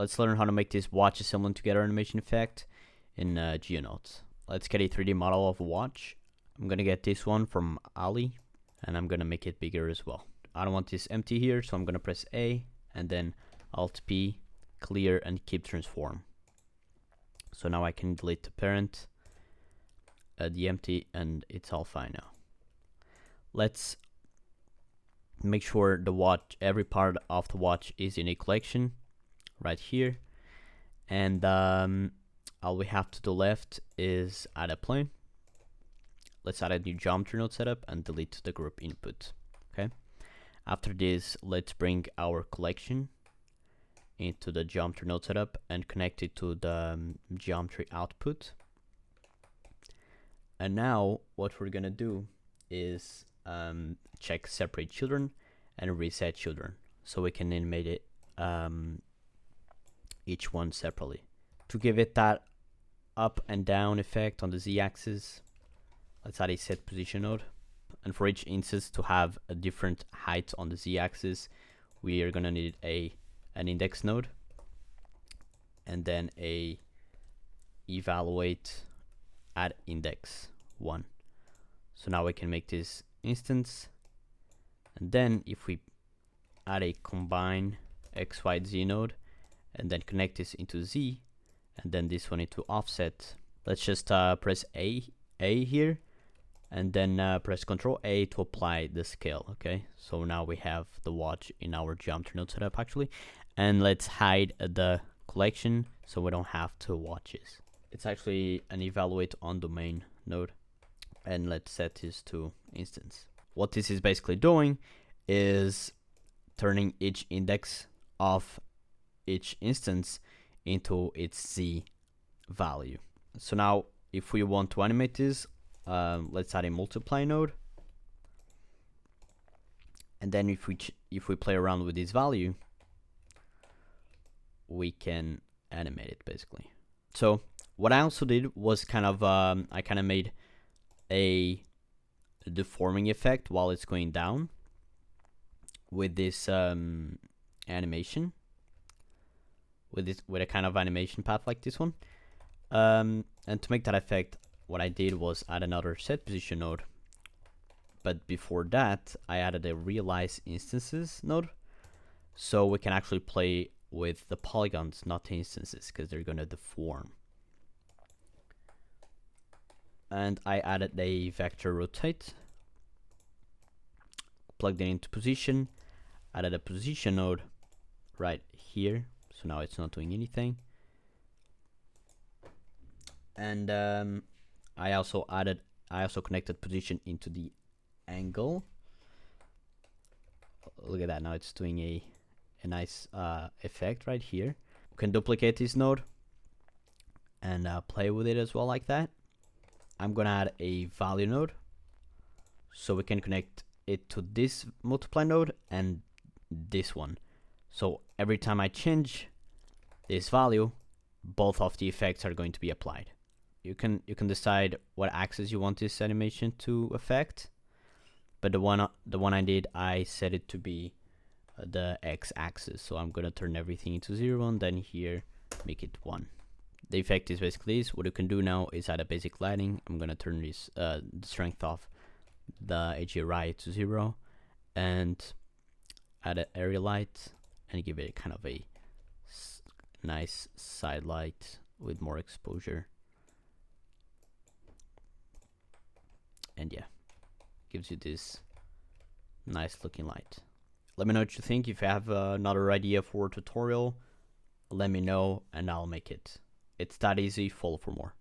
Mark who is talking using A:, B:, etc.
A: let's learn how to make this watch assembling together animation effect in Geo Nodes. Let's get a 3D model of a watch. I'm gonna get this one from Ali, and I'm gonna make it bigger as well. I don't want this empty here, so I'm gonna press A and then Alt P, clear, and keep transform. So now I can delete the parent, the empty, and it's all fine now. Let's make sure the watch, every part of the watch is in a collection right here, and all we have to do left is add a plane. Let's add a new geometry node setup and delete the group input. Okay. After this, let's bring our collection into the geometry node setup and connect it to the geometry output. And now what we're gonna do is check separate children and reset children, so we can animate it each one separately. To give it that up and down effect on the z-axis, let's add a set position node, and for each instance to have a different height on the z-axis, we are gonna need an index node and then a evaluate at index 1. So now we can make this instance, and then if we add a combine x, y, z node and then connect this into z and then this one into offset, let's just press A here and then press Ctrl A to apply the scale. Okay, so now we have the watch in our geometry node setup actually, and let's hide the collection so we don't have two watches. It's actually an evaluate on domain node, and let's set this to instance. What this is basically doing is turning each index of each instance into its z value. So now if we want to animate this, let's add a multiply node, and then if we play around with this value, we can animate it basically. So what I also did was kind of I kind of made a deforming effect while it's going down with this animation, with a kind of animation path like this one, and to make that effect, what I did was add another set position node, but before that I added a realize instances node, so we can actually play with the polygons, not the instances, because they're gonna deform. And I added a vector rotate, plugged it into position, added a position node right here, so now it's not doing anything. And I also connected position into the angle. Look at that, now it's doing a nice effect right here. We can duplicate this node and play with it as well like that. I'm gonna add a value node so we can connect it to this multiply node and this one. So every time I change this value, both of the effects are going to be applied. You can decide what axis you want this animation to affect, but the one I did, I set it to be the x-axis. So I'm gonna turn everything into 0 and then here make it 1. The effect is basically this. What you can do now is add a basic lighting. I'm gonna turn this the strength of the HDRI to 0 and add an area light and give it kind of a nice side light with more exposure. And yeah, gives you this nice looking light. Let me know what you think. If you have another idea for a tutorial, let me know and I'll make it. It's that easy. Follow for more.